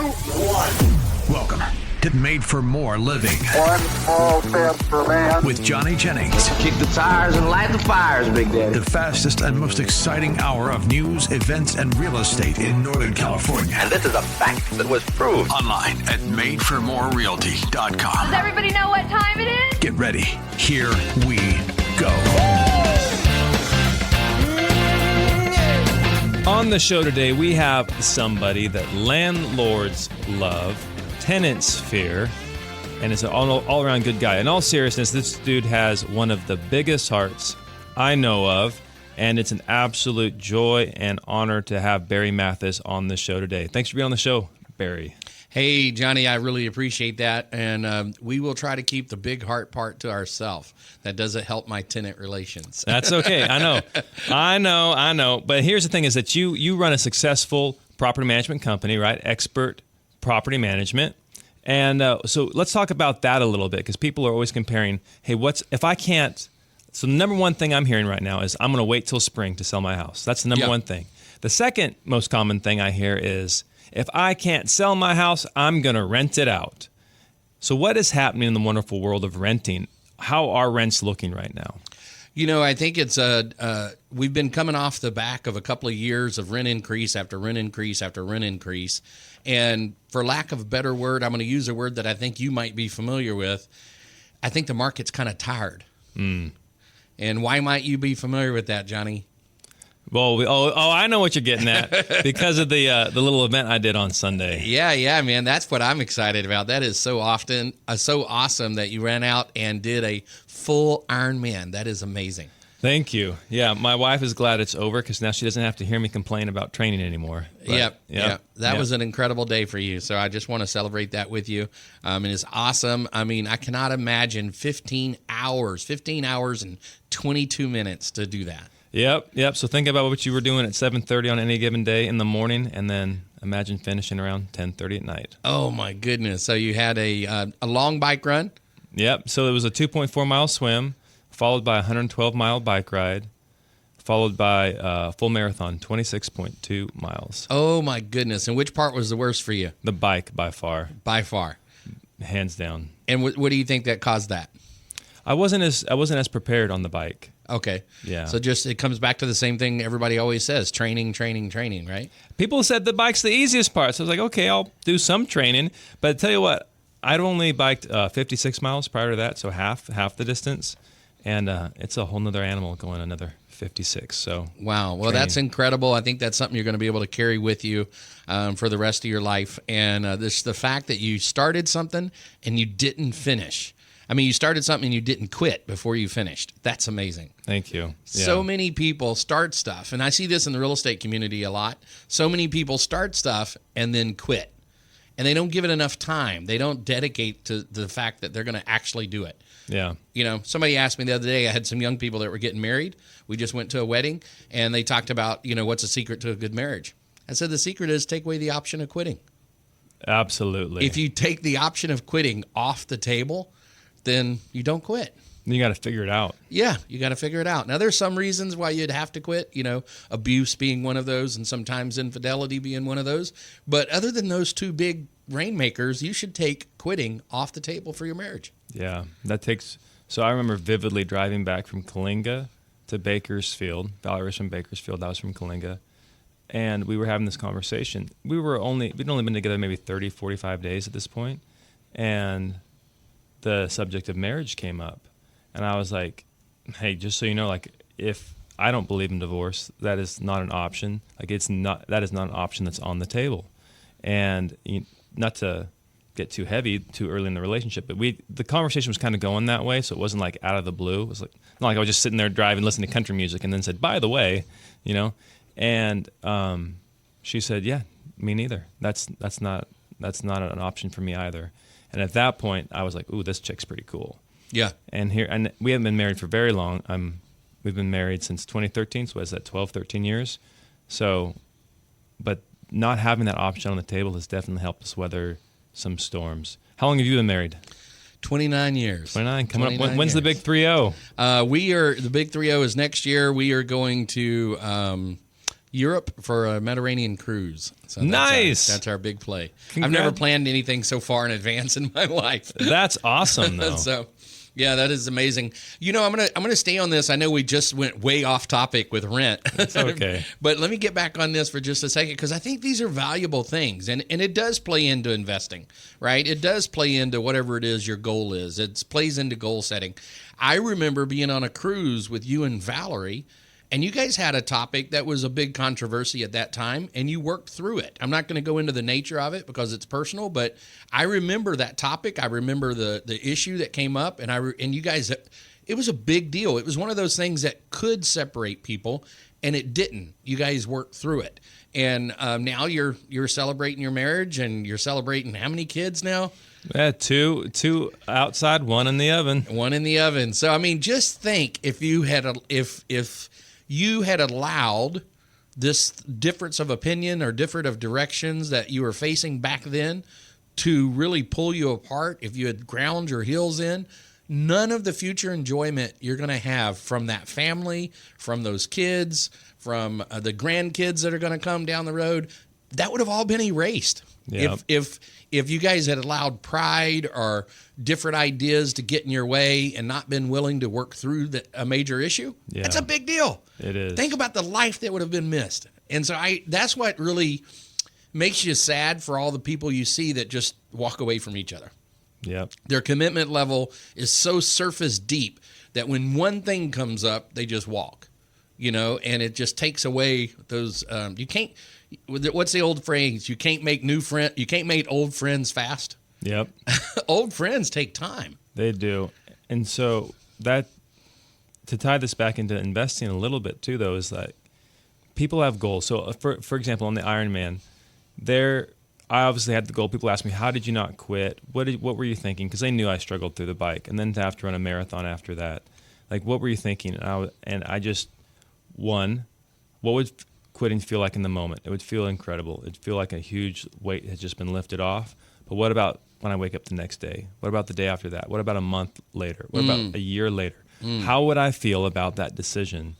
1. Welcome to Made for More Living. One small step for man. With Johnny Jennings. Kick the tires and light the fires, Big Daddy. The fastest and most exciting hour of news, events, and real estate in Northern California. And this is a fact that was proved. Online at madeformorerealty.com. Does everybody know what time it is? Get ready. Here we go. On the show today, we have somebody that landlords love, tenants fear, and is an all-around good guy. In all seriousness, this dude has one of the biggest hearts I know of, and it's an absolute joy and honor to have Barry Mathis on the show today. Thanks for being on the show, Barry. Hey, Johnny, I really appreciate that, and we will try to keep the big heart part to ourselves. That doesn't help my tenant relations. That's okay. I know. But here's the thing is that you run a successful property management company, right? Expert property management. And so let's talk about that a little bit, because people are always comparing, hey, if I can't, so the number one thing I'm hearing right now is I'm going to wait till spring to sell my house. That's the number one thing. The second most common thing I hear is, if I can't sell my house, I'm going to rent it out. So what is happening in the wonderful world of renting? How are rents looking right now? You know, I think it's we've been coming off the back of a couple of years of rent increase after rent increase after rent increase. And for lack of a better word, I'm going to use a word that I think you might be familiar with. I think the market's kind of tired. And why might you be familiar with that, Johnny? Well, I know what you're getting at because of the little event I did on Sunday. Yeah, man, that's what I'm excited about. That is so awesome that you ran out and did a full Ironman. That is amazing. Thank you. Yeah, my wife is glad it's over because now she doesn't have to hear me complain about training anymore. Yep. That was an incredible day for you. So I just want to celebrate that with you. And it's awesome. I mean, I cannot imagine 15 hours and 22 minutes to do that. Yep. So think about what you were doing at 7:30 on any given day in the morning, and then imagine finishing around 10:30 at night. Oh, my goodness. So you had a long bike run? Yep. So it was a 2.4-mile swim, followed by a 112-mile bike ride, followed by a full marathon, 26.2 miles. Oh, my goodness. And which part was the worst for you? The bike, by far. By far. Hands down. And what do you think that caused that? I wasn't as prepared on the bike. Okay. Yeah. So it comes back to the same thing everybody always says, training, right? People said the bike's the easiest part. So I was like, okay, I'll do some training. But I tell you what, I'd only biked 56 miles prior to that, so half the distance. And it's a whole nother animal going another 56. So wow. Well, that's incredible. I think that's something you're going to be able to carry with you for the rest of your life. And the fact that you started something and you didn't finish. I mean, you started something and you didn't quit before you finished. That's amazing. Thank you. Yeah. So many people start stuff, and I see this in the real estate community a lot. So many people start stuff and then quit, and they don't give it enough time. They don't dedicate to the fact that they're going to actually do it. Yeah. You know, somebody asked me the other day, I had some young people that were getting married. We just went to a wedding, and they talked about, what's the secret to a good marriage? I said the secret is take away the option of quitting. Absolutely. If you take the option of quitting off the table, then you don't quit. You got to figure it out. Yeah, you got to figure it out. Now, there's some reasons why you'd have to quit, abuse being one of those and sometimes infidelity being one of those. But other than those two big rainmakers, you should take quitting off the table for your marriage. Yeah, so I remember vividly driving back from Kalinga to Bakersfield. Valley Ridge from Bakersfield. I was from Kalinga. And we were having this conversation. We'd only been together maybe 30, 45 days at this point. And the subject of marriage came up, and I was like, hey, just so you know, like, if I don't believe in divorce, that is not an option. Like, that is not an option that's on the table. And not to get too heavy too early in the relationship, but the conversation was kind of going that way, so it wasn't like out of the blue. It was like not like I was just sitting there driving, listening to country music, and then said, by the way, and she said, yeah, me neither. That's not an option for me either. And at that point, I was like, ooh, this chick's pretty cool. Yeah. And we haven't been married for very long. We've been married since 2013, so what is that, 12, 13 years? So, but not having that option on the table has definitely helped us weather some storms. How long have you been married? 29 years. 29, coming 29 up. When's the big 3-0? The big 3-0 is next year. We are going to Europe for a Mediterranean cruise. So Nice. That's our big play. Congrats. I've never planned anything so far in advance in my life. That's awesome, though. So, yeah, that is amazing. You know, I'm gonna stay on this. I know we just went way off topic with rent. It's okay. But let me get back on this for just a second, because I think these are valuable things, and it does play into investing, right? It does play into whatever it is your goal is. It plays into goal setting. I remember being on a cruise with you and Valerie, and you guys had a topic that was a big controversy at that time, and you worked through it. I'm not going to go into the nature of it because it's personal, but I remember that topic. I remember the issue that came up, and you guys, it was a big deal. It was one of those things that could separate people, and it didn't. You guys worked through it, and now you're celebrating your marriage, and you're celebrating how many kids now? Yeah, two outside, one in the oven. One in the oven. So I mean, just think if you had if you had allowed this difference of opinion or different of directions that you were facing back then to really pull you apart, if you had ground your heels in, none of the future enjoyment you're going to have from that family, from those kids, from the grandkids that are going to come down the road, that would have all been erased. Yep. If you guys had allowed pride or different ideas to get in your way and not been willing to work through a major issue, that's a big deal. It is. Think about the life that would have been missed. And so that's what really makes you sad for all the people you see that just walk away from each other. Yep. Their commitment level is so surface deep that when one thing comes up, they just walk, and it just takes away those, you can't, what's the old phrase? You can't make old friends fast. Yep. Old friends take time. They do. And so to tie this back into investing a little bit too, though, is that people have goals. So for example, on the Ironman, I obviously had the goal. People ask me, how did you not quit? What were you thinking? Because they knew I struggled through the bike. And then to have to run a marathon after that. Like, what were you thinking? And I just, what would quitting feel like in the moment? It would feel incredible. It'd feel like a huge weight had just been lifted off. But what about when I wake up the next day? What about the day after that? What about a month later? What about a year later? How would I feel about that decision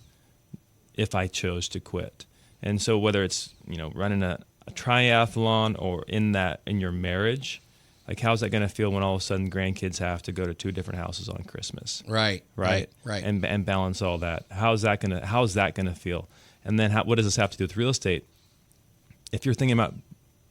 if I chose to quit? And so whether it's, running a triathlon or in your marriage, like, how's that going to feel when all of a sudden grandkids have to go to 2 different houses on Christmas? Right. And balance all that. How's that going to feel? And then what does this have to do with real estate? If you're thinking about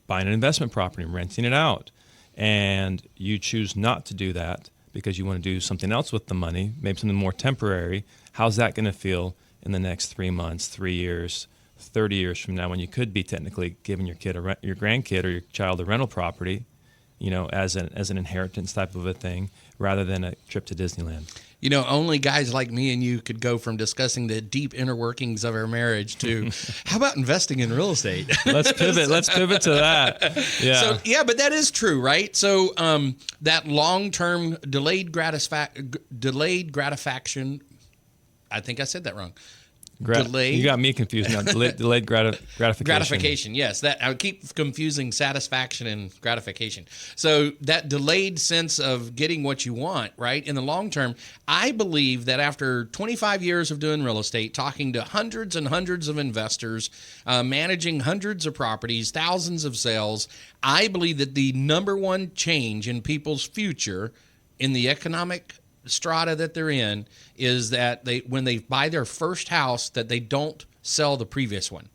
buying an investment property and renting it out, and you choose not to do that because you want to do something else with the money, maybe something more temporary, how's that going to feel in the next 3 months, 3 years, 30 years from now, when you could be technically giving your grandkid or your child a rental property, as an inheritance type of a thing, rather than a trip to Disneyland? Only guys like me and you could go from discussing the deep inner workings of our marriage to how about investing in real estate? Let's pivot to that. Yeah. So, but that is true, right? So that long-term delayed gratification, I think I said that wrong. You got me confused now. Delayed gratification. Gratification, yes. That I keep confusing satisfaction and gratification. So that delayed sense of getting what you want, right? In the long term, I believe that after 25 years of doing real estate, talking to hundreds and hundreds of investors, managing hundreds of properties, thousands of sales, I believe that the number one change in people's future in the economic strata that they're in is that when they buy their first house, that they don't sell the previous one.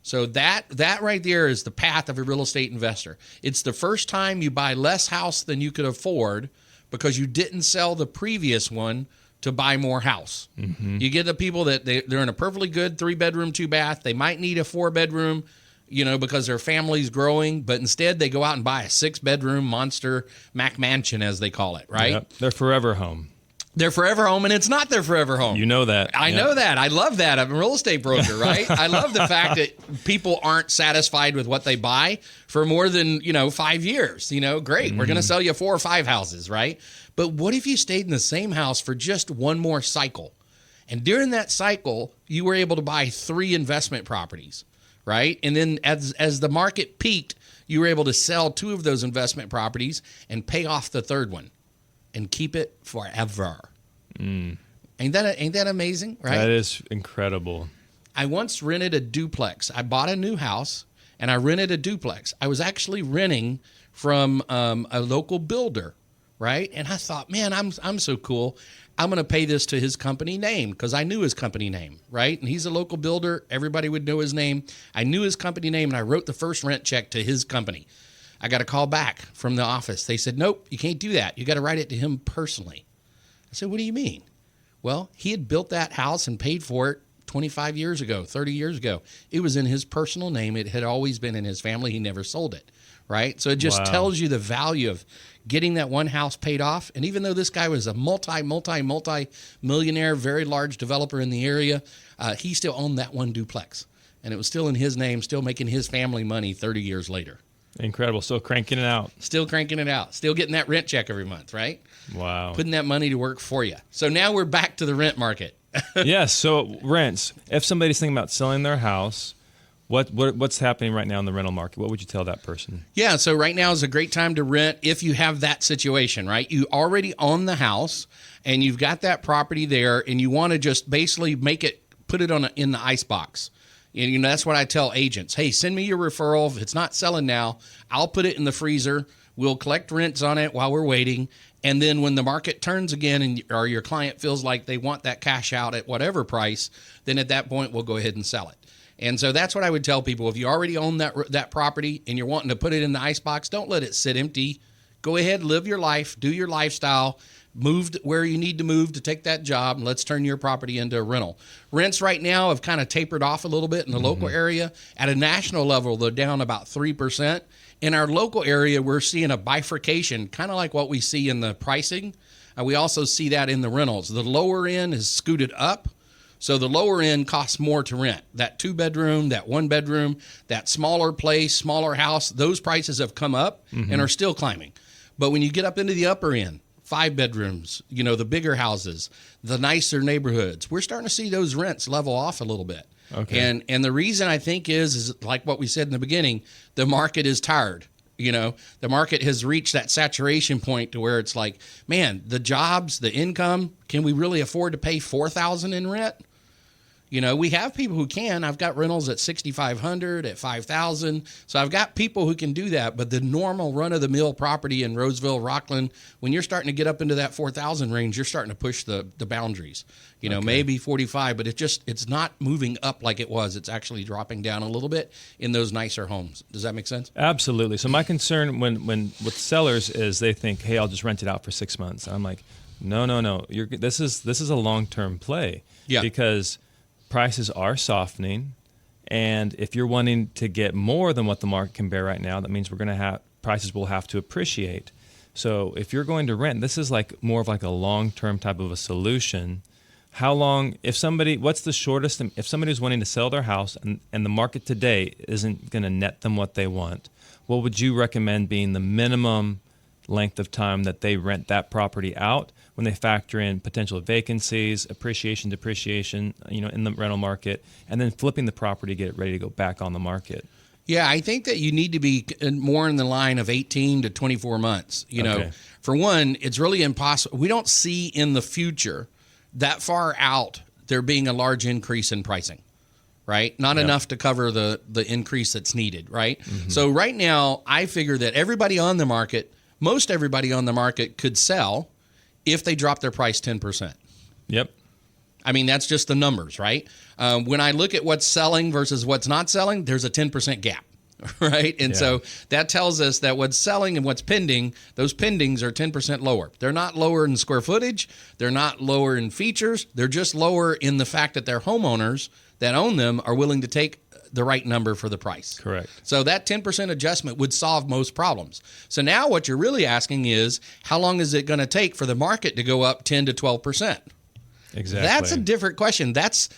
So that right there is the path of a real estate investor. It's the first time you buy less house than you could afford because you didn't sell the previous one to buy more house. You get the people that they're in a perfectly good 3-bedroom, 2-bath. They might need a 4-bedroom, because their family's growing, but instead they go out and buy a 6-bedroom monster Mac mansion, as they call it, right? Yep. Their forever home. Their forever home, and it's not their forever home. You know that. I know that. I love that. I'm a real estate broker, right? I love the fact that people aren't satisfied with what they buy for more than, 5 years. Great. We're going to sell you 4 or 5 houses, right? But what if you stayed in the same house for just one more cycle? And during that cycle, you were able to buy 3 investment properties, right? And then as the market peaked, you were able to sell 2 of those investment properties and pay off the 3rd one and keep it forever. Ain't that amazing, right? That is incredible. I once rented a duplex. I bought a new house and I rented a duplex. I was actually renting from a local builder, right? And I thought, man, I'm so cool. I'm going to pay this to his company name because I knew his company name, right? And he's a local builder. Everybody would know his name. I knew his company name, and I wrote the first rent check to his company. I got a call back from the office. They said, nope, you can't do that. You got to write it to him personally. I said, what do you mean? Well, he had built that house and paid for it 25 years ago, 30 years ago. It was in his personal name. It had always been in his family. He never sold it, right? So it just tells you the value of getting that one house paid off. And even though this guy was a multi-millionaire, very large developer in the area, he still owned that one duplex. And it was still in his name, still making his family money 30 years later. Incredible. Still cranking it out. Still cranking it out. Still getting that rent check every month, right? Wow. Putting that money to work for you. So now we're back to the rent market. Yes. So rents. If somebody's thinking about selling their house, what's happening right now in the rental market? What would you tell that person? Yeah. So right now is a great time to rent if you have that situation, right? You already own the house and you've got that property there and you want to just basically put it in the ice box. And that's what I tell agents. Hey, send me your referral. If it's not selling now, I'll put it in the freezer. We'll collect rents on it while we're waiting. And then when the market turns again or your client feels like they want that cash out at whatever price, then at that point, we'll go ahead and sell it. And so that's what I would tell people. If you already own that property and you're wanting to put it in the icebox, don't let it sit empty. Go ahead, live your life, do your lifestyle. Moved where you need to move to take that job, and let's turn your property into a rental. Rents right now have kind of tapered off a little bit in the local area. At a national level, they're down about 3%. In our local area, we're seeing a bifurcation, kind of like what we see in the pricing. We also see that in the rentals. The lower end is scooted up, so the lower end costs more to rent. That 2-bedroom, that 1-bedroom, that smaller place, smaller house, those prices have come up and are still climbing. But when you get up into the upper end, 5 bedrooms, the bigger houses, the nicer neighborhoods, we're starting to see those rents level off a little bit. Okay. And the reason I think is like what we said in the beginning, the market is tired. The market has reached that saturation point to where it's like, man, the jobs, the income, can we really afford to pay $4,000 in rent? We have people who can. I've got rentals at $6,500, at $5,000. So I've got people who can do that. But the normal run-of-the-mill property in Roseville, Rockland, when you're starting to get up into that $4,000 range, you're starting to push the boundaries. Maybe 45, but it's not moving up like it was. It's actually dropping down a little bit in those nicer homes. Does that make sense? Absolutely. So my concern when with sellers is they think, hey, I'll just rent it out for 6 months. I'm like, no. This is a long-term play. Yeah. Because prices are softening, and if you're wanting to get more than what the market can bear right now, that means prices will have to appreciate. So if you're going to rent, this is like more of like a long-term type of a solution. How long, what's the shortest, if somebody's wanting to sell their house and the market today isn't going to net them what they want, what would you recommend being the minimum length of time that they rent that property out when they factor in potential vacancies, appreciation, depreciation, in the rental market, and then flipping the property, get it ready to go back on the market? Yeah, I think that you need to be more in the line of 18 to 24 months. For one, it's really impossible. We don't see in the future that far out there being a large increase in pricing, right? Not enough to cover the increase that's needed, right? So right now, I figure that most everybody on the market could sell if they drop their price 10%. Yep. I mean, that's just the numbers, right? When I look at what's selling versus what's not selling, there's a 10% gap, right? And so that tells us that what's selling and what's pending, those pendings are 10% lower. They're not lower in square footage. They're not lower in features. They're just lower in the fact that their homeowners that own them are willing to take the right number for the price. Correct. So that 10% adjustment would solve most problems. So now what you're really asking is, how long is it going to take for the market to go up 10 to 12%? Exactly. That's a different question. That's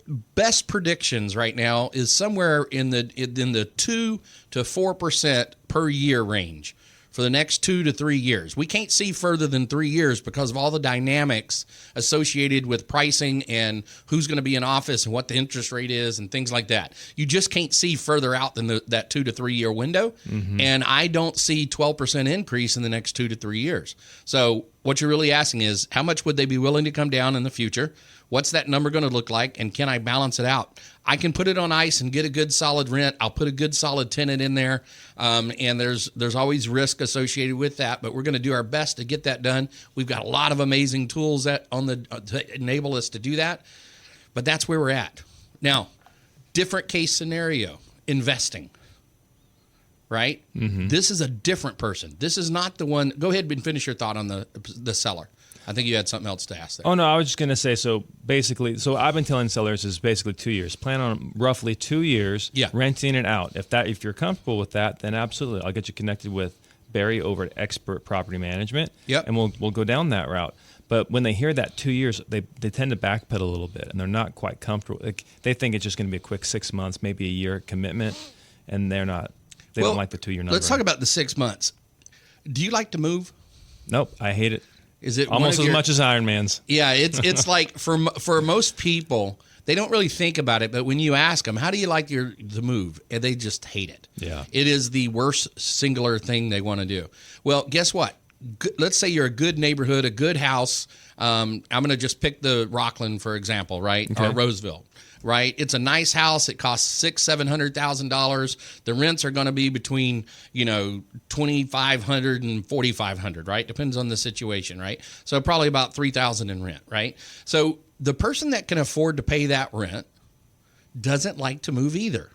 best predictions right now is somewhere in the 2 to 4% per year range for the next 2 to 3 years. We can't see further than 3 years because of all the dynamics associated with pricing and who's going to be in office and what the interest rate is and things like that. You just can't see further out than that 2 to 3 year window. And I don't see 12% increase in the next 2 to 3 years. So what you're really asking is, how much would they be willing to come down in the future? What's that number going to look like? And can I balance it out? I can put it on ice and get a good solid rent. I'll put a good solid tenant in there. And there's always risk associated with that, but we're going to do our best to get that done. We've got a lot of amazing tools to enable us to do that. But that's where we're at. Now, different case scenario, investing. Right? Mm-hmm. This is a different person. This is not the one. Go ahead and finish your thought on the seller. I think you had something else to ask there. Oh, no, I was just going to say, so I've been telling sellers is basically 2 years. Plan on roughly 2 years renting it out. If you're comfortable with that, then absolutely. I'll get you connected with Barry over at Expert Property Management, and we'll go down that route. But when they hear that 2 years, they tend to backpedal a little bit, and they're not quite comfortable. Like, they think it's just going to be a quick 6 months, maybe a year commitment, and they're not. They don't like the 2 year number. Let's talk about the 6 months. Do you like to move? Nope, I hate it. Is it almost as much as Iron Man's? Yeah, it's like for most people, they don't really think about it. But when you ask them, how do you like the move? And they just hate it. Yeah, it is the worst singular thing they want to do. Well, guess what? Let's say you're a good neighborhood, a good house. I'm going to just pick the Rockland, for example, right? Okay. Or Roseville. Right, it's a nice house. It costs $600,000-$700,000. The rents are going to be between $2,500 and $4,500. Right, depends on the situation. Right, so probably about $3,000 in rent. Right, so the person that can afford to pay that rent doesn't like to move either.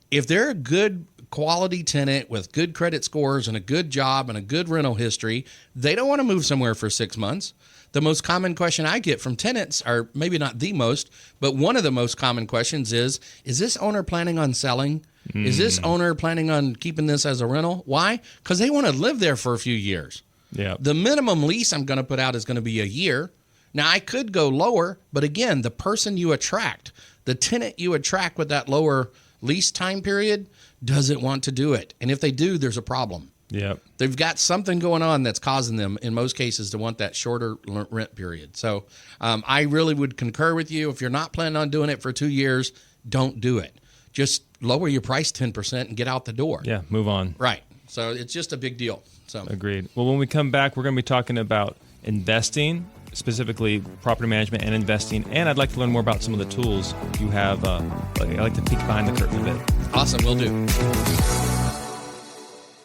If they're a good quality tenant with good credit scores and a good job and a good rental history, they don't want to move somewhere for 6 months. The most common question I get from tenants, or maybe not the most, but one of the most common questions is this owner planning on selling? Is this owner planning on keeping this as a rental? Why? Because they want to live there for a few years. Yeah. The minimum lease I'm going to put out is going to be a year. Now, I could go lower, but again, the person you attract, the tenant you attract with that lower lease time period doesn't want to do it. And if they do, there's a problem. Yeah, they've got something going on that's causing them, in most cases, to want that shorter rent period. So I really would concur with you. If you're not planning on doing it for 2 years, don't do it. Just lower your price 10% and get out the door. Yeah, move on. Right. So it's just a big deal. So agreed. Well, when we come back, we're going to be talking about investing, specifically property management and investing. And I'd like to learn more about some of the tools you have. I like to peek behind the curtain a bit. Awesome. Will do.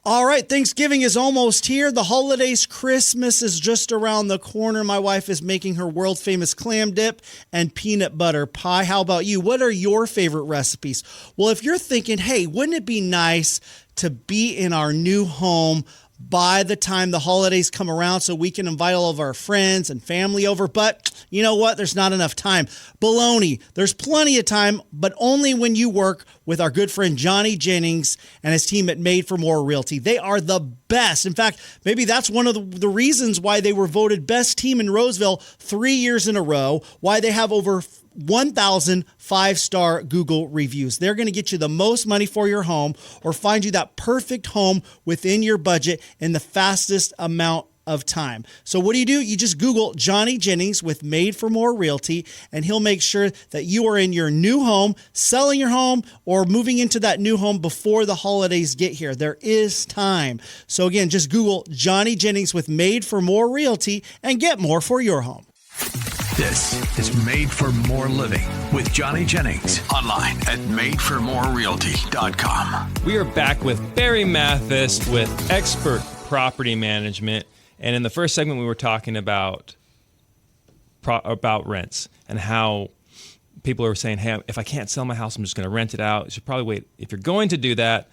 All right, Thanksgiving is almost here. The holidays, Christmas is just around the corner. My wife is making her world-famous clam dip and peanut butter pie. How about you? What are your favorite recipes? Well, if you're thinking, hey, wouldn't it be nice to be in our new home by the time the holidays come around so we can invite all of our friends and family over? But you know what? There's not enough time. Baloney. There's plenty of time, but only when you work with our good friend Johnny Jennings and his team at Made for More Realty. They are the best. In fact, maybe that's one of the reasons why they were voted best team in Roseville 3 years in a row, why they have over 1,000 5-star Google reviews. They're going to get you the most money for your home or find you that perfect home within your budget in the fastest amount of time. So what do? You just Google Johnny Jennings with Made for More Realty, and he'll make sure that you are in your new home, selling your home, or moving into that new home before the holidays get here. There is time. So again, just Google Johnny Jennings with Made for More Realty and get more for your home. This is Made for More Living with Johnny Jennings. Online at madeformorerealty.com. We are back with Barry Mathis with Expert Property Management. And in the first segment, we were talking about rents and how people are saying, hey, if I can't sell my house, I'm just going to rent it out. You should probably wait. If you're going to do that,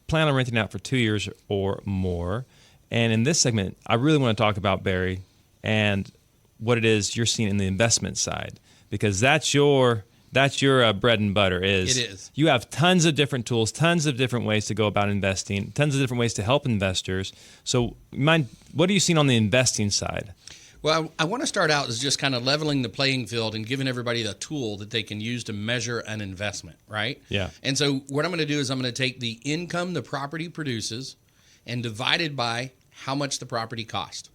plan on renting it out for 2 years or more. And in this segment, I really want to talk about, Barry, and what it is you're seeing in the investment side, because that's your bread and butter. It is. You have tons of different tools, tons of different ways to go about investing, tons of different ways to help investors. So what are you seeing on the investing side? Well, I want to start out as just kind of leveling the playing field and giving everybody the tool that they can use to measure an investment, right? Yeah. And so what I'm going to do is I'm going to take the income the property produces and divide it by how much the property cost.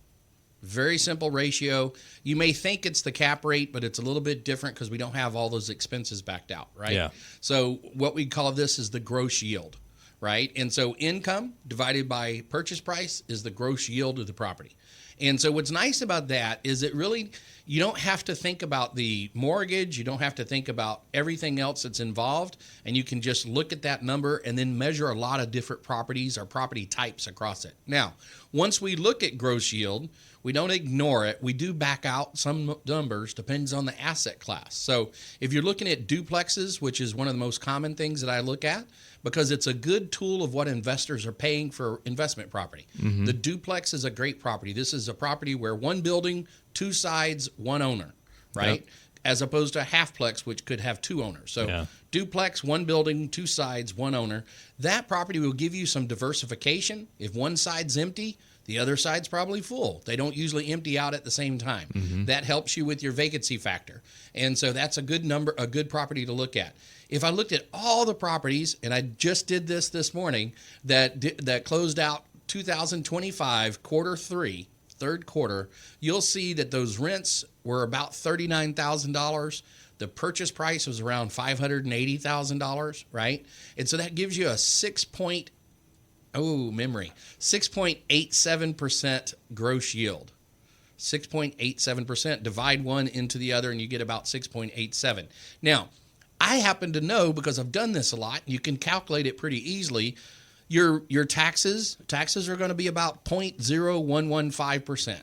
Very simple ratio. You may think it's the cap rate, but it's a little bit different because we don't have all those expenses backed out, right? Yeah. So what we call this is the gross yield, right? And so income divided by purchase price is the gross yield of the property. And so what's nice about that is it really, you don't have to think about the mortgage. You don't have to think about everything else that's involved. And you can just look at that number and then measure a lot of different properties or property types across it. Now, once we look at gross yield, we don't ignore it. We do back out some numbers, depends on the asset class. So if you're looking at duplexes, which is one of the most common things that I look at, because it's a good tool of what investors are paying for investment property. The duplex is a great property. This is a property where one building, two sides, one owner, right? Yep. As opposed to a halfplex, which could have two owners. So duplex, one building, two sides, one owner. That property will give you some diversification. If one side's empty, the other side's probably full. They don't usually empty out at the same time. That helps you with your vacancy factor. And so that's a good number, a good property to look at. If I looked at all the properties, and I just did this morning, that closed out 2025 quarter three, third quarter, you'll see that those rents were about $39,000. The purchase price was around $580,000, right? And so that gives you a 6.87% gross yield. 6.87%. Divide one into the other, and you get about 6.87. Now, I happen to know, because I've done this a lot, you can calculate it pretty easily. Your taxes are going to be about 0.0115%.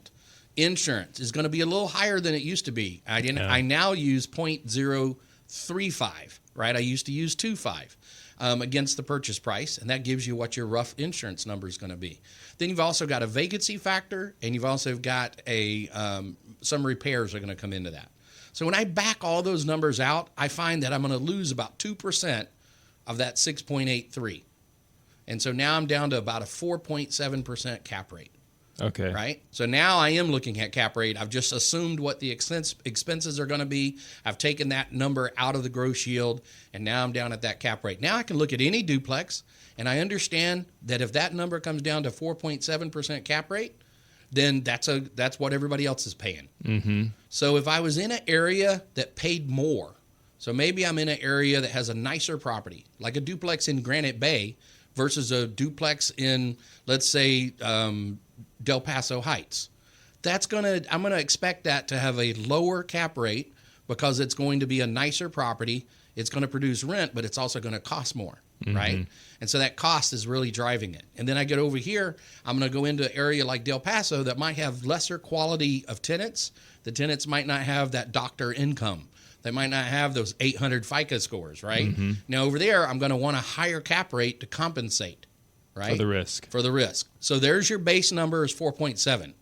Insurance is going to be a little higher than it used to be. I now use 0.035, right? I used to use 2.5 against the purchase price, and that gives you what your rough insurance number is going to be. Then you've also got a vacancy factor, and you've also got some repairs are going to come into that. So when I back all those numbers out, I find that I'm going to lose about 2% of that 6.83. And so now I'm down to about a 4.7% cap rate. Okay. Right? So now I am looking at cap rate. I've just assumed what the expenses are going to be. I've taken that number out of the gross yield, and now I'm down at that cap rate. Now I can look at any duplex, and I understand that if that number comes down to 4.7% cap rate, then that's what everybody else is paying. So if I was in an area that paid more, so maybe I'm in an area that has a nicer property, like a duplex in Granite Bay versus a duplex in, let's say, Del Paso Heights. I'm going to expect that to have a lower cap rate because it's going to be a nicer property. It's going to produce rent, but it's also going to cost more, right? And so that cost is really driving it. And then I get over here, I'm going to go into an area like Del Paso that might have lesser quality of tenants. The tenants might not have that doctor income. They might not have those 800 FICO scores, right? Now over there, I'm going to want a higher cap rate to compensate, right? For the risk. For the risk. So there's your base number is 4.7,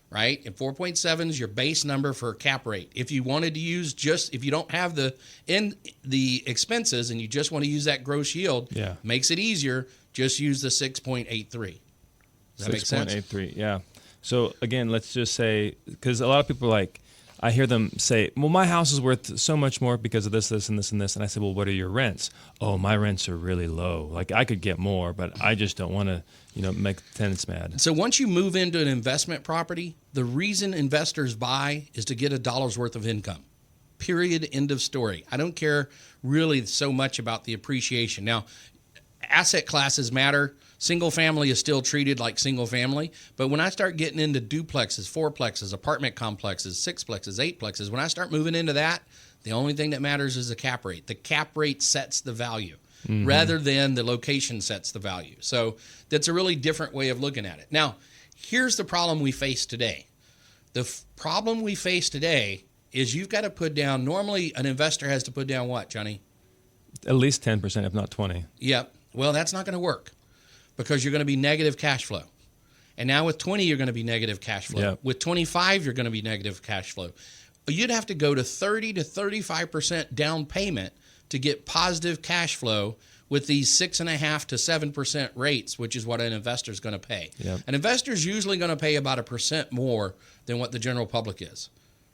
right? And 4.7 is your base number for cap rate. If you wanted to use if you don't have the expenses and you just want to use that gross yield, makes it easier, just use the 6.83. Does that make sense? 6.83, yeah. So again, let's just say, because a lot of people I hear them say, well, my house is worth so much more because of this, this, and this, and this. And I say, well, what are your rents? Oh, my rents are really low. Like, I could get more, but I just don't want to, make tenants mad. So once you move into an investment property, the reason investors buy is to get a dollar's worth of income. Period. End of story. I don't care really so much about the appreciation. Now, asset classes matter. Single family is still treated like single family. But when I start getting into duplexes, fourplexes, apartment complexes, sixplexes, eightplexes, when I start moving into that, the only thing that matters is the cap rate. The cap rate sets the value rather than the location sets the value. So that's a really different way of looking at it. Now, here's the problem we face today. The problem we face today is you've got to put down, normally an investor has to put down what, Johnny? At least 10%, if not 20. Yep. Well, that's not going to work, because you're going to be negative cash flow. And now with 20, you're going to be negative cash flow. Yep. With 25, you're going to be negative cash flow. You'd have to go to 30 to 35% down payment to get positive cash flow with these 6.5% to 7% rates, which is what an investor is going to pay. Yep. An investor is usually going to pay about 1% more than what the general public is,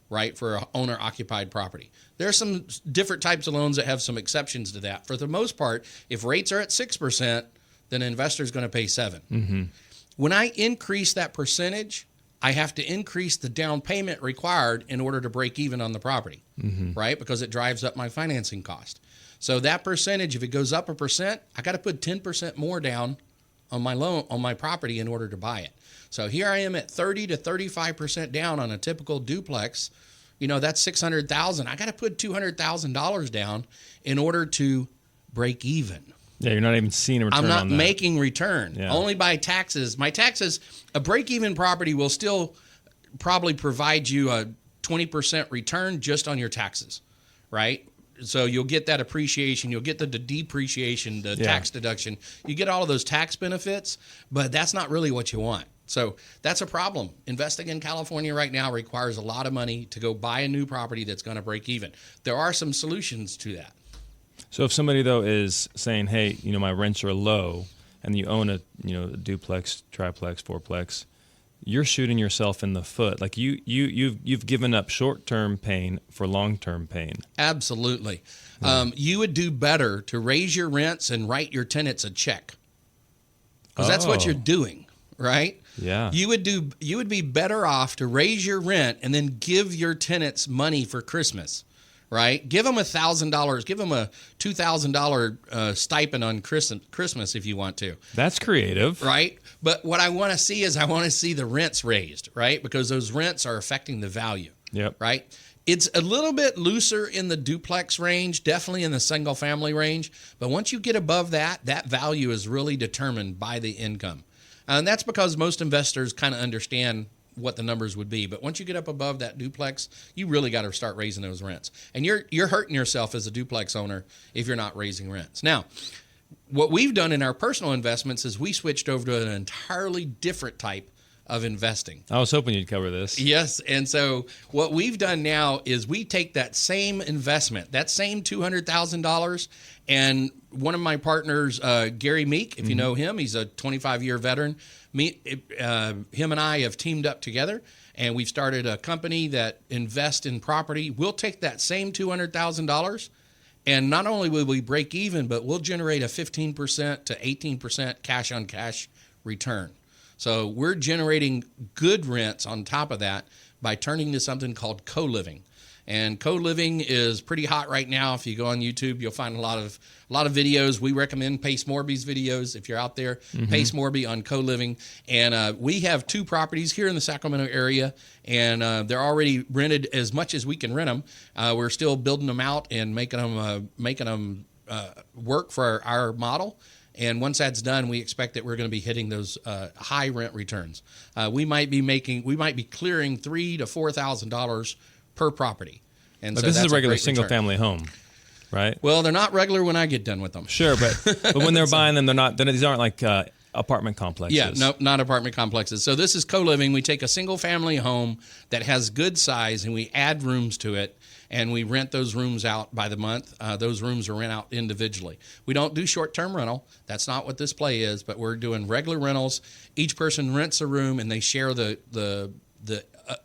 right, for an owner-occupied property. There are some different types of loans that have some exceptions to that. For the most part, if rates are at 6%, then an investor is going to pay 7%. When I increase that percentage, I have to increase the down payment required in order to break even on the property, right? Because it drives up my financing cost. So that percentage, if it goes up 1%, I got to put 10% more down on my loan, on my property in order to buy it. So here I am at 30 to 35% down on a typical duplex. That's $600,000. I got to put $200,000 down in order to break even. Yeah, you're not even seeing a return. I'm not on that. making return. Yeah. Only by taxes. My taxes, a break-even property will still probably provide you a 20% return just on your taxes, right? So you'll get that appreciation, you'll get the depreciation, the tax deduction. You get all of those tax benefits, but that's not really what you want. So that's a problem. Investing in California right now requires a lot of money to go buy a new property that's going to break even. There are some solutions to that. So if somebody though is saying, "Hey, my rents are low," and you own a duplex, triplex, fourplex, you're shooting yourself in the foot. Like you've given up short-term pain for long-term pain. Absolutely. You would do better to raise your rents and write your tenants a check, because that's what you're doing, right? Yeah. You would be better off to raise your rent and then give your tenants money for Christmas. Right? Give them $1,000. Give them a $2,000 stipend on Christmas if you want to. That's creative. Right? But what I want to see is the rents raised, right? Because those rents are affecting the value. Yep. Right? It's a little bit looser in the duplex range, definitely in the single family range. But once you get above that, that value is really determined by the income. And that's because most investors kind of understand what the numbers would be. But once you get up above that duplex, you really got to start raising those rents. And you're hurting yourself as a duplex owner if you're not raising rents. Now, what we've done in our personal investments is we switched over to an entirely different type of investing. I was hoping you'd cover this. Yes. And so what we've done now is we take that same investment, that same $200,000, and one of my partners, Gary Meek, if you know him, he's a 25-year veteran. Him and I have teamed up together, and we've started a company that invests in property. We'll take that same $200,000, and not only will we break even, but we'll generate a 15% to 18% cash-on-cash return. So we're generating good rents on top of that by turning to something called co-living. And co-living is pretty hot right now. If you go on YouTube, you'll find a lot of videos. We recommend Pace Morby's videos if you're out there. Pace Morby on co-living. And we have 2 properties here in the Sacramento area, and they're already rented as much as we can rent them. We're still building them out and making them work for our model. And once that's done, we expect that we're going to be hitting those high rent returns. We might be clearing $3,000 to $4,000 per property. And But so this is that's a regular great return. single-family home, right? Well, they're not regular when I get done with them. Sure, but when they're buying them, these aren't like apartment complexes. Yeah, no, not apartment complexes. So this is co-living. We take a single-family home that has good size, and we add rooms to it, and we rent those rooms out by the month. Those rooms are rent out individually. We don't do short-term rental. That's not what this play is, but we're doing regular rentals. Each person rents a room, and they share the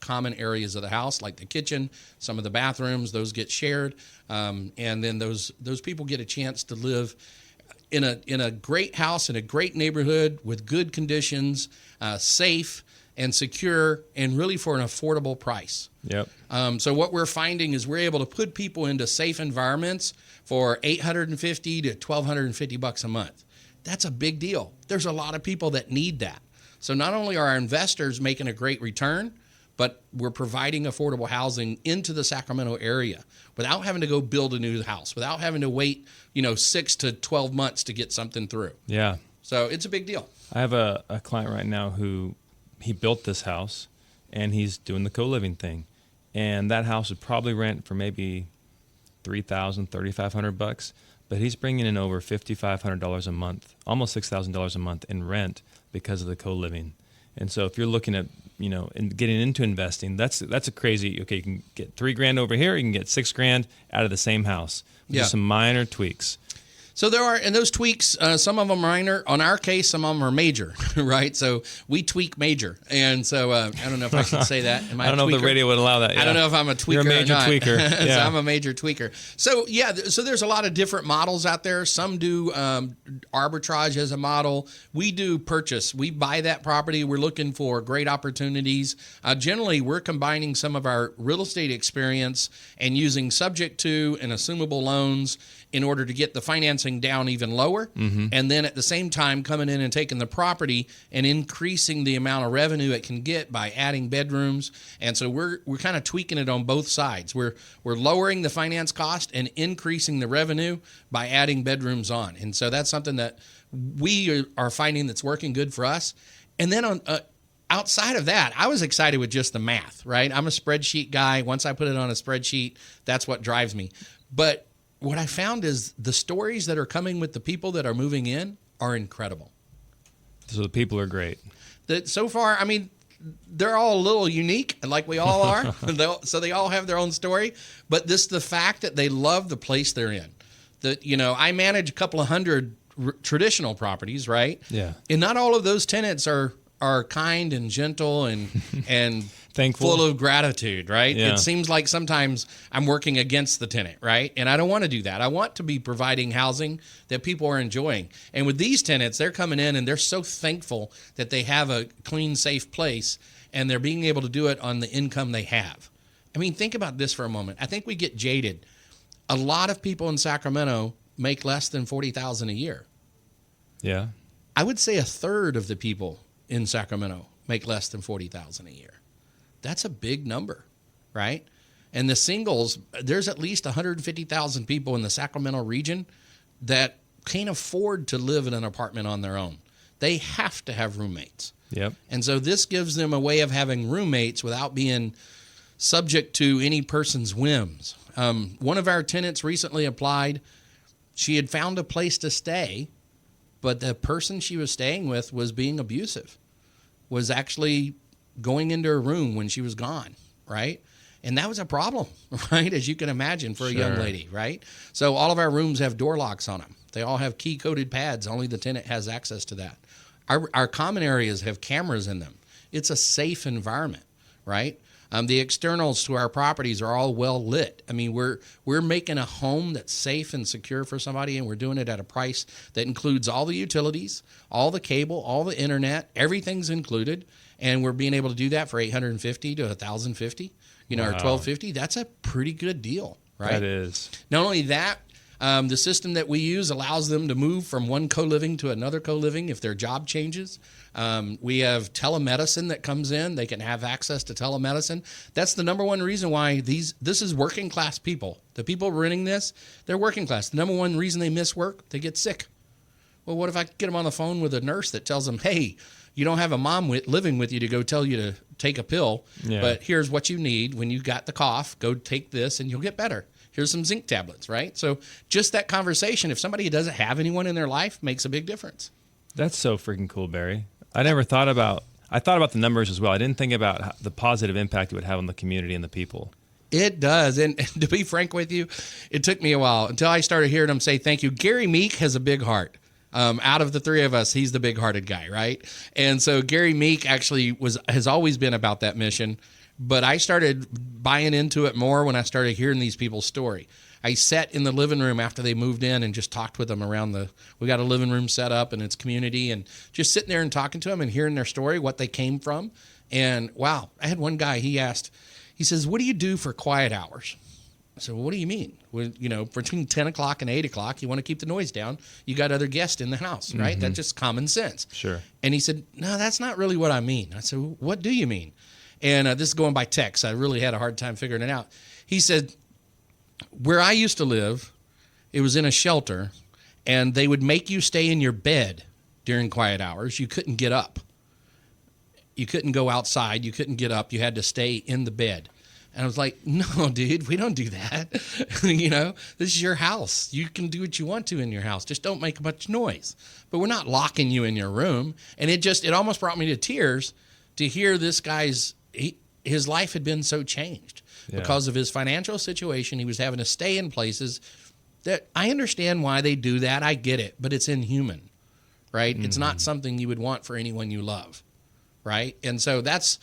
common areas of the house, like the kitchen, some of the bathrooms. Those get shared, and then those people get a chance to live in a great house in a great neighborhood with good conditions, safe and secure, and really for an affordable price. Yep. So what we're finding is we're able to put people into safe environments for $850 to $1,250 a month. That's a big deal. There's a lot of people that need that. So not only are our investors making a great return, but we're providing affordable housing into the Sacramento area without having to go build a new house, without having to wait, 6 to 12 months to get something through. Yeah. So it's a big deal. I have a client right now who he built this house, and he's doing the co-living thing. And that house would probably rent for maybe $3,000, $3,500, but he's bringing in over $5,500 a month, almost $6,000 a month in rent because of the co-living. And so if you're looking at, and getting into investing, that's a crazy, okay, you can get $3,000 over here, you can get $6,000 out of the same house. Just some minor tweaks. So there are, and those tweaks, some of them are minor. On our case, some of them are major, right? So we tweak major. And so I don't know if I should say that. Am I don't know if the radio would allow that. Yeah. I don't know if I'm a tweaker You're a major or not. tweaker. Yeah. So I'm a major tweaker. So so there's a lot of different models out there. Some do arbitrage as a model. We do purchase. We buy that property. We're looking for great opportunities. Generally, we're combining some of our real estate experience and using subject to and assumable loans in order to get the financing down even lower. And then at the same time coming in and taking the property and increasing the amount of revenue it can get by adding bedrooms. And so we're kind of tweaking it on both sides. We're lowering the finance cost and increasing the revenue by adding bedrooms on. And so that's something that we are finding that's working good for us. And then on outside of that, I was excited with just the math, right? I'm a spreadsheet guy. Once I put it on a spreadsheet, that's what drives me. But what I found is the stories that are coming with the people that are moving in are incredible. So the people are great. So far, I mean, they're all a little unique, like we all are. So they all have their own story. But the fact that they love the place they're in. That, you know, I manage a couple of hundred traditional properties, right? Yeah. And not all of those tenants are kind and gentle and thankful, full of gratitude, right? Yeah. It seems like sometimes I'm working against the tenant, right? And I don't want to do that. I want to be providing housing that people are enjoying. And with these tenants, they're coming in and they're so thankful that they have a clean, safe place and they're being able to do it on the income they have. I mean, think about this for a moment. I think we get jaded. A lot of people in Sacramento make less than $40,000 a year. Yeah. I would say a third of the people in Sacramento make less than $40,000 a year. That's a big number, right? And the singles, there's at least 150,000 people in the Sacramento region that can't afford to live in an apartment on their own. They have to have roommates. Yep. And so this gives them a way of having roommates without being subject to any person's whims. One of our tenants recently applied. She had found a place to stay, but the person she was staying with was being abusive, was actually going into her room when she was gone, right? And that was a problem, right? As you can imagine for a young lady, right? So all of our rooms have door locks on them. They all have key-coded pads. Only the tenant has access to that. Our common areas have cameras in them. It's a safe environment, right? The externals to our properties are all well lit. I mean, we're making a home that's safe and secure for somebody, and we're doing it at a price that includes all the utilities, all the cable, all the internet, everything's included, and we're being able to do that for $850 to $1,050, or $1,250. That's a pretty good deal, right? That is. Not only that, the system that we use allows them to move from one co-living to another co-living if their job changes. We have telemedicine that comes in. They can have access to telemedicine. That's the number one reason why this is working class people. The people renting this, they're working class. The number one reason they miss work, they get sick. Well, what if I get them on the phone with a nurse that tells them, hey, you don't have a mom living with you to go tell you to take a pill, but here's what you need. When you got the cough, go take this and you'll get better. Here's some zinc tablets, right? So just that conversation, if somebody doesn't have anyone in their life, makes a big difference. That's so freaking cool, Barry. I thought about the numbers as well. I didn't think about the positive impact it would have on the community and the people. It does. And to be frank with you, it took me a while until I started hearing them say thank you. Gary Meek has a big heart. Out of the three of us, he's the big-hearted guy, right? And so Gary Meek actually has always been about that mission. But I started buying into it more when I started hearing these people's story. I sat in the living room after they moved in and just talked with them we got a living room set up and it's community, and just sitting there and talking to them and hearing their story, what they came from. And wow, I had one guy, he says, what do you do for quiet hours? I said, well, what do you mean? Well, between 10 o'clock and 8 o'clock, you want to keep the noise down. You got other guests in the house, right? Mm-hmm. That's just common sense. Sure. And he said, no, that's not really what I mean. I said, well, what do you mean? And this is going by text. I really had a hard time figuring it out. He said, where I used to live, it was in a shelter, and they would make you stay in your bed during quiet hours. You couldn't get up. You couldn't go outside. You couldn't get up. You had to stay in the bed. And I was like, no, dude, we don't do that. This is your house. You can do what you want to in your house. Just don't make much noise. But we're not locking you in your room. And it almost brought me to tears to hear this guy's, his life had been so changed because of his financial situation. He was having to stay in places that I understand why they do that. I get it, but it's inhuman, right? Mm-hmm. It's not something you would want for anyone you love, right? And so this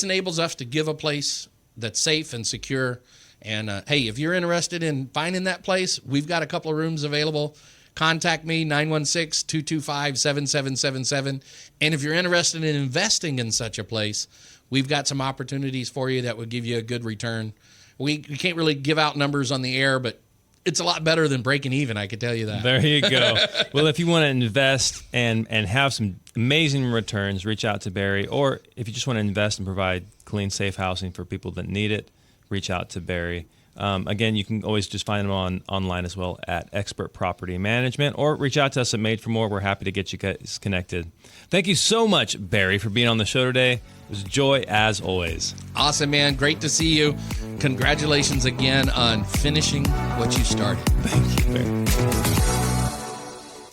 enables us to give a place that's safe and secure. And hey, if you're interested in finding that place, we've got a couple of rooms available. Contact me, 916-225-7777. And if you're interested in investing in such a place, we've got some opportunities for you that would give you a good return. We can't really give out numbers on the air, but it's a lot better than breaking even, I can tell you that. There you go. Well, if you want to invest and have some amazing returns, reach out to Barry. Or if you just want to invest and provide clean, safe housing for people that need it, reach out to Barry. Again, you can always just find them online as well at Expert Property Management, or reach out to us at Made for More. We're happy to get you guys connected. Thank you so much, Barry, for being on the show today. It was a joy as always. Awesome, man. Great to see you. Congratulations again on finishing what you started. Thank you, Barry.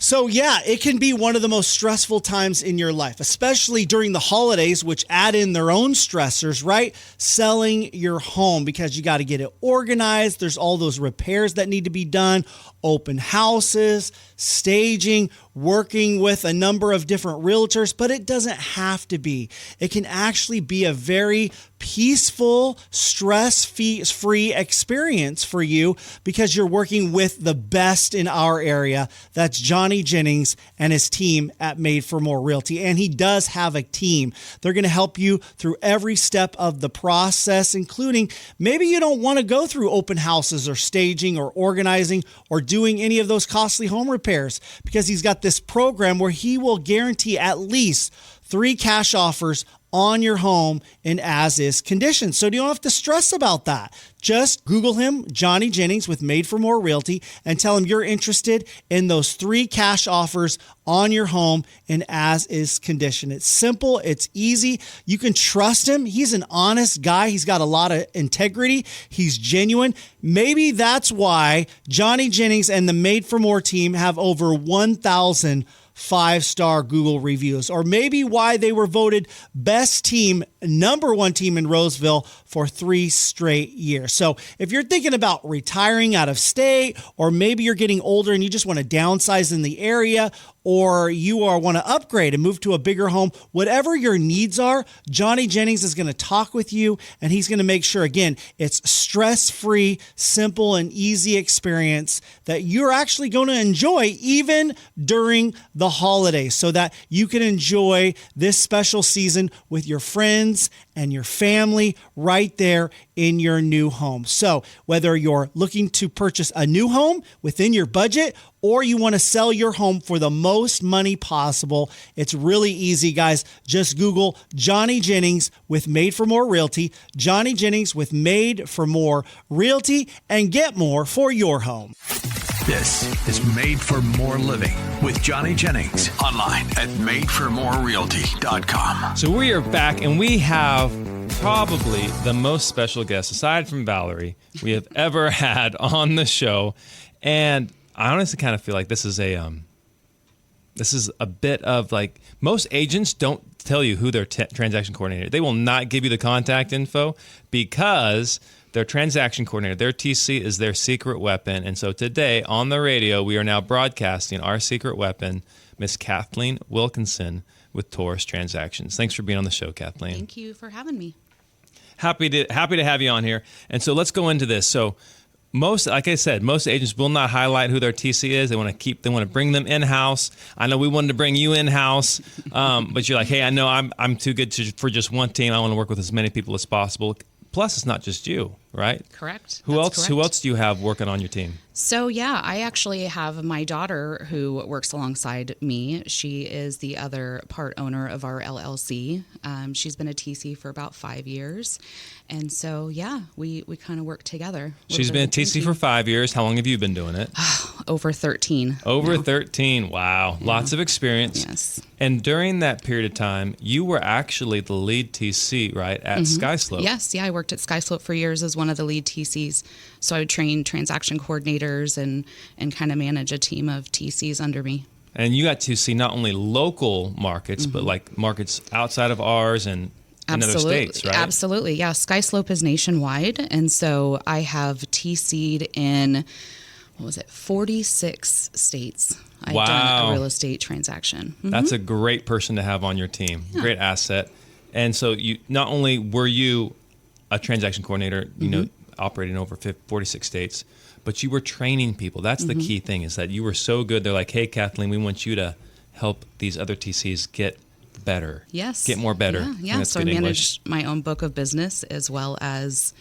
So yeah, it can be one of the most stressful times in your life, especially during the holidays, which add in their own stressors, right? Selling your home because you got to get it organized. There's all those repairs that need to be done, open houses, staging, working with a number of different realtors, but it doesn't have to be. It can actually be a very peaceful, stress-free experience for you because you're working with the best in our area. That's Johnny Jennings and his team at Made for More Realty. And he does have a team. They're going to help you through every step of the process, including maybe you don't want to go through open houses or staging or organizing or doing any of those costly home repairs, because he's got this program where he will guarantee at least 3 cash offers on your home in as-is condition. So you don't have to stress about that. Just Google him, Johnny Jennings with Made for More Realty, and tell him you're interested in those 3 cash offers on your home in as-is condition. It's simple. It's easy. You can trust him. He's an honest guy. He's got a lot of integrity. He's genuine. Maybe that's why Johnny Jennings and the Made for More team have over 1,000 5-star Google reviews, or maybe why they were voted best team, #1 team in Roseville for 3 straight years. So if you're thinking about retiring out of state, or maybe you're getting older and you just want to downsize in the area, or you want to upgrade and move to a bigger home, whatever your needs are, Johnny Jennings is going to talk with you, and he's going to make sure, again, it's stress-free, simple, and easy experience that you're actually going to enjoy even during the holidays, so that you can enjoy this special season with your friends and your family right there in your new home. So whether you're looking to purchase a new home within your budget, or you want to sell your home for the most money possible, it's really easy, guys. Just Google Johnny Jennings with Made for More Realty, Johnny Jennings with Made for More Realty, and get more for your home. This is Made for More Living with Johnny Jennings, online at madeformorerealty.com. So we are back, and we have probably the most special guest, aside from Valerie, we have ever had on the show. And I honestly kind of feel like this is a bit of like, most agents don't tell you who their transaction coordinator is. They will not give you the contact info because their transaction coordinator, their TC, is their secret weapon. And so today on the radio, we are now broadcasting our secret weapon, Miss Kathleen Wilkinson with Taurus Transactions. Thanks for being on the show, Kathleen. Thank you for having me. Happy to have you on here. And so let's go into this. So like I said, most agents will not highlight who their TC is. They want to bring them in-house. I know we wanted to bring you in-house, but you're like, hey, I know I'm too good for just one team. I want to work with as many people as possible. Plus, it's not just you, right? Correct. Who else do you have working on your team? So, yeah, I actually have my daughter who works alongside me. She is the other part owner of our LLC. She's been a TC for about 5 years. And so, yeah, we kind of work together. She's been a TC for 5 years. How long have you been doing it? Over 13. Over 13. Wow. Yeah. Lots of experience. Yes. And during that period of time, you were actually the lead TC, right, at SkySlope? Yes. Yeah, I worked at SkySlope for years as one of the lead TCs. So I would train transaction coordinators and kind of manage a team of TCs under me. And you got to see not only local markets, but like markets outside of ours and in other states, right? Absolutely. Yeah. SkySlope is nationwide. And so I have TC'd in, 46 states. I've done a real estate transaction. Mm-hmm. That's a great person to have on your team. Yeah. Great asset. And so you not only were you a transaction coordinator, you know, operating over 46 states, but you were training people. That's the key thing, is that you were so good. They're like, hey, Kathleen, we want you to help these other TCs get better. Yes. Get more better. Yeah. So I managed my own book of business, as well as,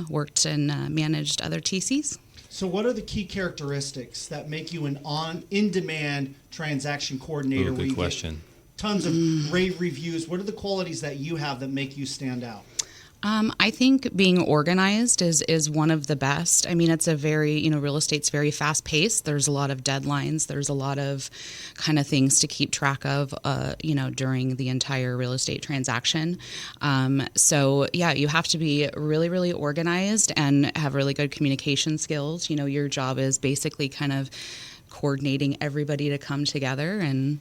worked and managed other TCs. So what are the key characteristics that make you an in-demand transaction coordinator? Ooh, where good you question. Get tons of rave reviews. What are the qualities that you have that make you stand out? I think being organized is one of the best. I mean, it's a very, real estate's very fast paced. There's a lot of deadlines. There's a lot of kind of things to keep track of, during the entire real estate transaction. So yeah, you have to be really, really organized and have really good communication skills. Your job is basically kind of coordinating everybody to come together and,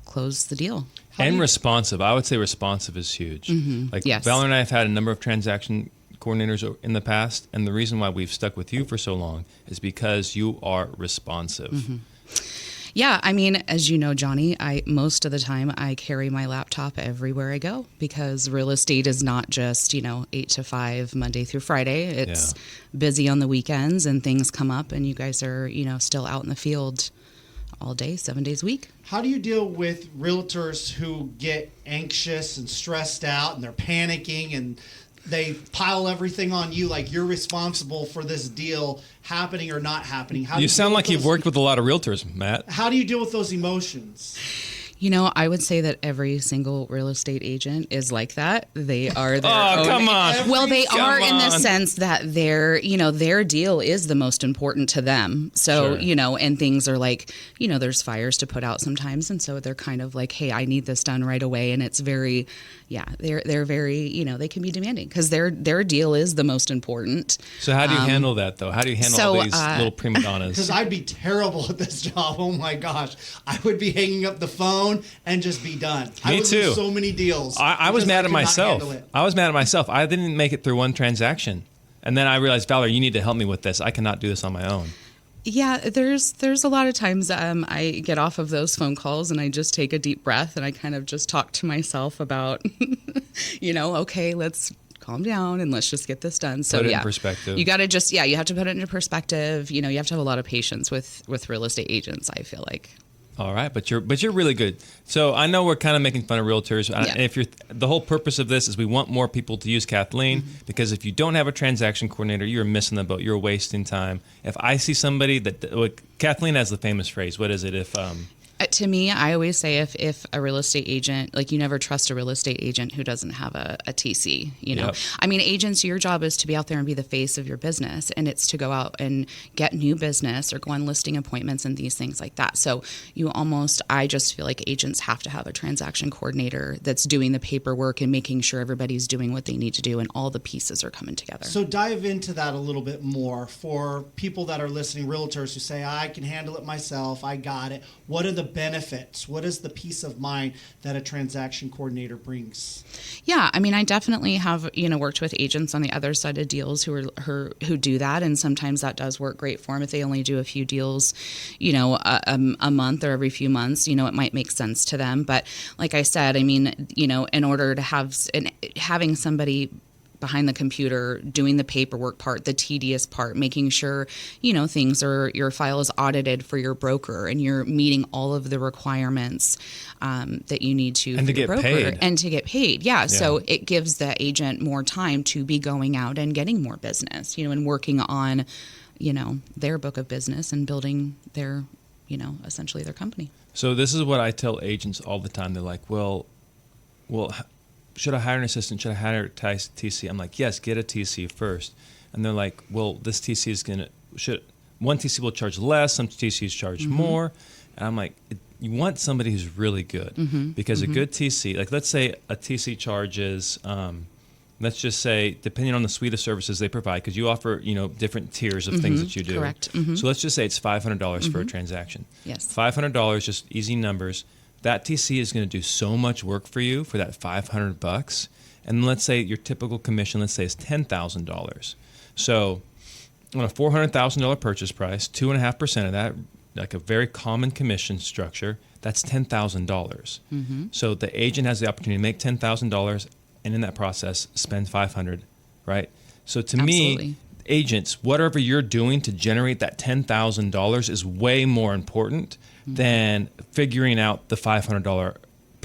close the deal. And responsive. I would say responsive is huge. Like Yes. Valerie and I have had a number of transaction coordinators in the past, and the reason why we've stuck with you for so long is because you are responsive. Yeah, I mean, as you know, Johnny, most of the time I carry my laptop everywhere I go because real estate is not just, 8 to 5 Monday through Friday. It's busy on the weekends and things come up and you guys are, still out in the field all day, 7 days a week. How do you deal with realtors who get anxious and stressed out and they're panicking and they pile everything on you like you're responsible for this deal happening or not happening? You sound like you've worked with a lot of realtors, Matt. How do you deal with those emotions? I would say that every single real estate agent is like that. They are their own. Come on. Well, they Come are in the on. sense that their deal is the most important to them. So, Sure. And things are like, there's fires to put out sometimes. And so they're kind of like, hey, I need this done right away. And it's very, they're very, they can be demanding because their deal is the most important. So how do you handle that, though? How do you handle all these little prima donnas? Because I'd be terrible at this job. Oh, my gosh. I would be hanging up the phone and just be done. I would too. lose so many deals. I was because mad at could not myself. handle it. I was mad at myself. I didn't make it through one transaction. And then I realized, Valerie, you need to help me with this. I cannot do this on my own. Yeah, there's a lot of times I get off of those phone calls and I just take a deep breath and I kind of just talk to myself about, okay, let's calm down and let's just get this done. So Put it in perspective. You got to just, you have to put it into perspective. You have to have a lot of patience with real estate agents, I feel like. All right, but you're really good. So I know we're kind of making fun of realtors. Yeah. And if the whole purpose of this is we want more people to use Kathleen because if you don't have a transaction coordinator, you're missing the boat. You're wasting time. If I see somebody Kathleen has the famous phrase. What is it? To me, I always say if a real estate agent, like you never trust a real estate agent who doesn't have a TC, Yep. I mean, agents, your job is to be out there and be the face of your business, and it's to go out and get new business or go on listing appointments and these things like that. So I just feel like agents have to have a transaction coordinator that's doing the paperwork and making sure everybody's doing what they need to do and all the pieces are coming together. So dive into that a little bit more for people that are listening, realtors who say, I can handle it myself, I got it. What are the benefits? What is the peace of mind that a transaction coordinator brings? Yeah, I mean, I definitely have, worked with agents on the other side of deals who do that, and sometimes that does work great for them. If they only do a few deals, a month or every few months, it might make sense to them. But like I said, I mean, in order to having somebody behind the computer doing the paperwork part, the tedious part, making sure, your file is audited for your broker and you're meeting all of the requirements that you need to And for to your get broker. paid. And to get paid. Yeah. So it gives the agent more time to be going out and getting more business, and working on, their book of business and building their, essentially their company. So this is what I tell agents all the time. They're like, well, should I hire an assistant? Should I hire a TC? I'm like, yes, get a TC first. And they're like, well, this TC is one TC will charge less, some TCs charge more. And I'm like, you want somebody who's really good because a good TC, like let's say a TC charges, let's just say, depending on the suite of services they provide, because you offer, different tiers of things that you do. Correct. So let's just say it's $500 for a transaction. Yes. $500, just easy numbers. That TC is going to do so much work for you for that $500. And let's say your typical commission, let's say, is $10,000. So on a $400,000 purchase price, 2.5% of that, like a very common commission structure, that's $10,000. So the agent has the opportunity to make $10,000 and in that process spend $500, right? So to me, agents, whatever you're doing to generate that $10,000 is way more important than figuring out the $500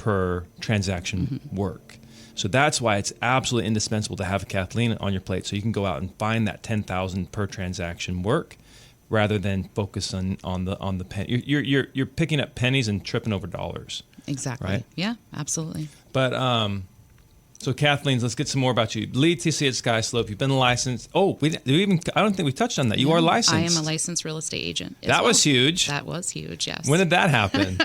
per transaction work. So that's why it's absolutely indispensable to have Kathleen on your plate, so you can go out and find that 10,000 per transaction work, rather than focus on the pen. You're picking up pennies and tripping over dollars. Exactly. Right? Yeah, absolutely. But so Kathleen, let's get some more about you. Lead TC at Skyslope. You've been licensed. Oh, I don't think we touched on that. You are licensed. I am a licensed real estate agent. That was huge. That was huge. Yes. When did that happen?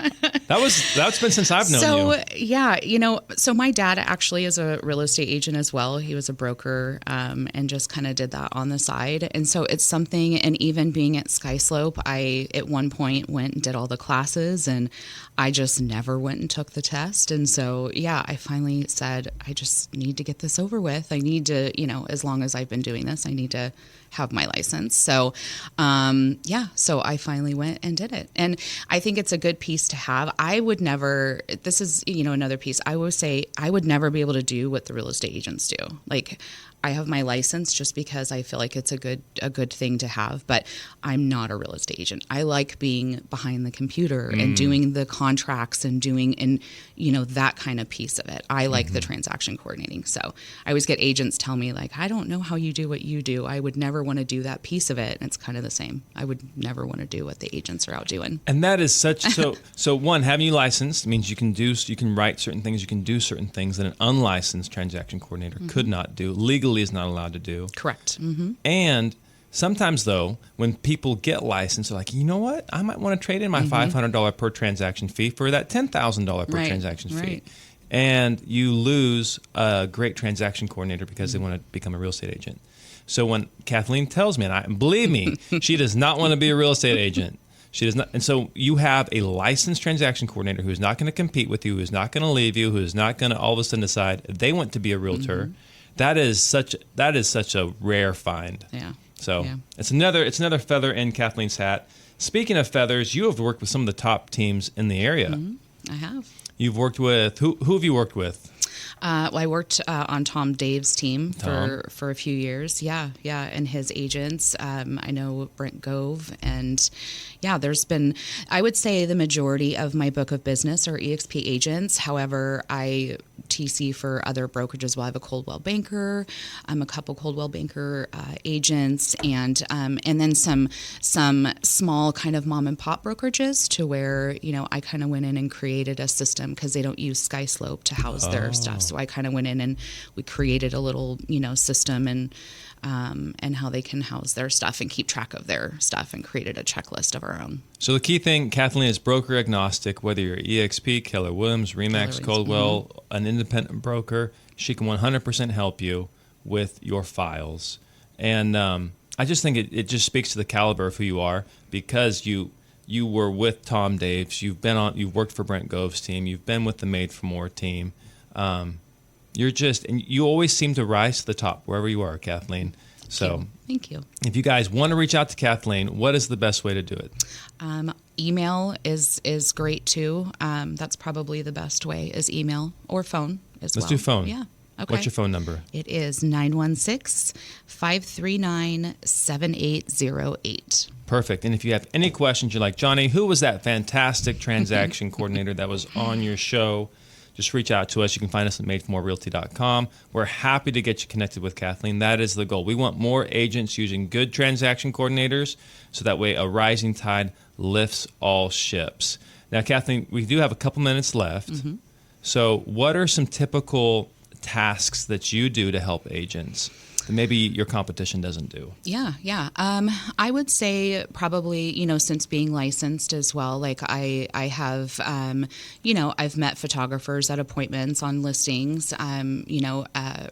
That's been since I've known you. So yeah, so my dad actually is a real estate agent as well. He was a broker, and just kind of did that on the side. And so it's something. And even being at Skyslope, I at one point went and did all the classes, and I just never went and took the test. And so yeah, I finally said, I just need to get this over with. I need to, as long as I've been doing this, I need to have my license. So, so I finally went and did it. And I think it's a good piece to have. I would never, this is, another piece. I would say I would never be able to do what the real estate agents do. Like, I have my license just because I feel like it's a good thing to have, but I'm not a real estate agent. I like being behind the computer and doing the contracts and that kind of piece of it. I like the transaction coordinating. So I always get agents tell me, like, I don't know how you do what you do. I would never want to do that piece of it. And it's kind of the same. I would never want to do what the agents are out doing. And that is such so one, having you licensed means you can write certain things, you can do certain things that an unlicensed transaction coordinator could not do. Legally is not allowed to do. Correct. And sometimes, though, when people get licensed, they're like, you know what? I might want to trade in my $500 per transaction fee for that $10,000 per transaction fee. And you lose a great transaction coordinator because they want to become a real estate agent. So when Kathleen tells me, and believe me, she does not want to be a real estate agent. She does not. And so you have a licensed transaction coordinator who's not going to compete with you, who's not going to leave you, who's not going to all of a sudden decide they want to be a realtor. That is such a rare find. Yeah. So it's another feather in Kathleen's hat. Speaking of feathers, you have worked with some of the top teams in the area. I have. You've worked with who have you worked with? Well, I worked on Tom Dave's team for a few years. Yeah, and his agents. I know Brent Gove, and there's been, I would say, the majority of my book of business are EXP agents. However, I TC for other brokerages as well. I have a Coldwell Banker, a couple Coldwell Banker agents, and then some small kind of mom and pop brokerages to where I kind of went in and created a system because they don't use Skyslope to house their stuff. So I kind of went in and we created a little system and how they can house their stuff and keep track of their stuff, and created a checklist of our own. So the key thing, Kathleen, is broker agnostic. Whether you're EXP, Keller Williams, Remax, Coldwell, an independent broker, she can 100% help you with your files. And I just think it just speaks to the caliber of who you are, because you were with Tom Daves, you've worked for Brent Gove's team, you've been with the Made for More team. And you always seem to rise to the top wherever you are, Kathleen. So thank you. If you guys want to reach out to Kathleen, what is the best way to do it? Email is great too. That's probably the best way, is email or phone as well. Let's do phone. Yeah. Okay. What's your phone number? It is 916-539-7808. Perfect. And if you have any questions, you're like, Johnny, who was that fantastic transaction coordinator that was on your show? Just reach out to us. You can find us at madeformorerealty.com. We're happy to get you connected with Kathleen. That is the goal. We want more agents using good transaction coordinators, so that way a rising tide lifts all ships. Now, Kathleen, we do have a couple minutes left. So what are some typical tasks that you do to help agents that maybe your competition doesn't do? Yeah. I would say probably, since being licensed as well, like I have, I've met photographers at appointments on listings,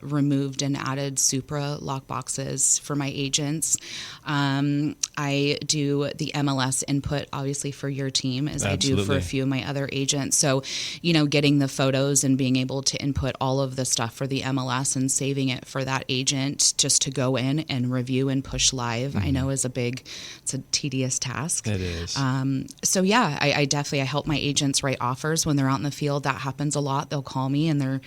removed and added Supra lock boxes for my agents. I do the MLS input, obviously, for your team, as Absolutely. I do for a few of my other agents. So, getting the photos and being able to input all of the stuff for the MLS and saving it for that agent. agent just to go in and review and push live, I know it's a tedious task. It is. So yeah, I definitely, I help my agents write offers when they're out in the field. That happens a lot. They'll call me and they're,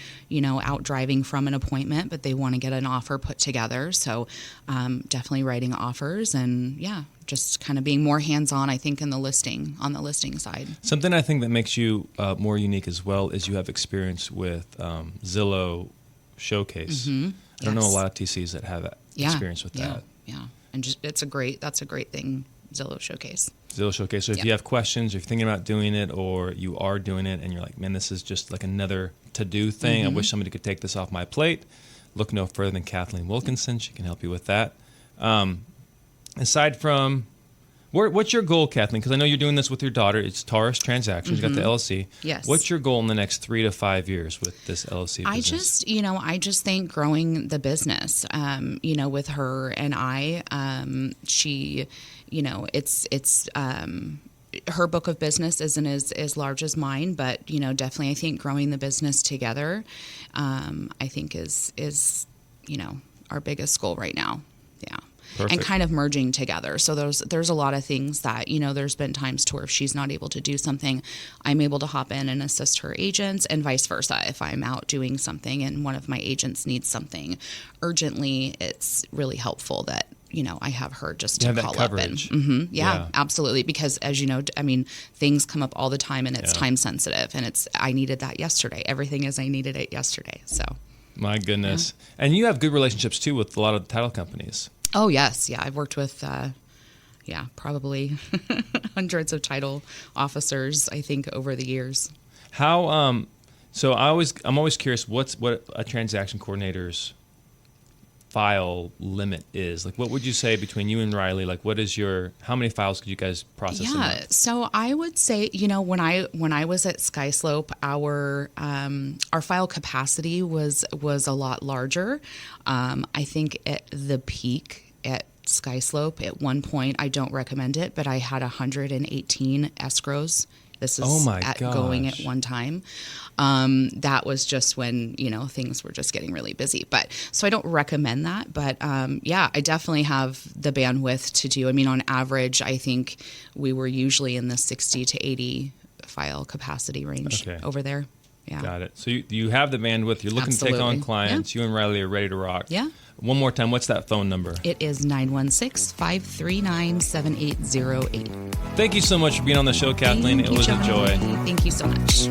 out driving from an appointment, but they want to get an offer put together. So definitely writing offers and just kind of being more hands-on, I think, on the listing side. Something I think that makes you more unique as well is you have experience with Zillow Showcase. I don't know a lot of TCs that have experience with that. Yeah, and that's a great thing, Zillow Showcase. Zillow Showcase. So if you have questions, or you're thinking about doing it, or you are doing it, and you're like, man, this is just like another to-do thing. I wish somebody could take this off my plate. Look no further than Kathleen Wilkinson. She can help you with that. Aside from, what's your goal, Kathleen? Because I know you're doing this with your daughter. It's Taurus Transactions. You got the LLC. Yes. What's your goal in the next 3 to 5 years with this LLC business? I just think growing the business, with her and I, she, it's her book of business isn't as large as mine, but, definitely I think growing the business together, I think is our biggest goal right now. Yeah. Perfect. And kind of merging together. So there's a lot of things that, there's been times to where if she's not able to do something, I'm able to hop in and assist her agents, and vice versa. If I'm out doing something and one of my agents needs something urgently, it's really helpful that, I have her just to call up and yeah, absolutely. Because as you know, things come up all the time and it's time sensitive, and I needed that yesterday. Everything is I needed it yesterday. So my goodness. And you have good relationships too with a lot of title companies. Oh, yes. Yeah, I've worked with, probably hundreds of title officers, I think, over the years. How, so I'm always curious what a transaction coordinator's file limit is. Like, what would you say between you and Riley? Like, how many files could you guys process a month? So I would say, when I was at SkySlope, our file capacity was a lot larger. I think at the peak at SkySlope at one point, I don't recommend it, but I had 118 escrows. This is going at one time. That was just when, things were just getting really busy. But so I don't recommend that. But I definitely have the bandwidth to do. On average, I think we were usually in the 60 to 80 file capacity range over there. Yeah. Got it. So you have the bandwidth. You're looking to take on clients. You and Riley are ready to rock. Yeah. One more time, what's that phone number? It is 916-539-7808. Thank you so much for being on the show, Kathleen. It was a joy. Thank you so much.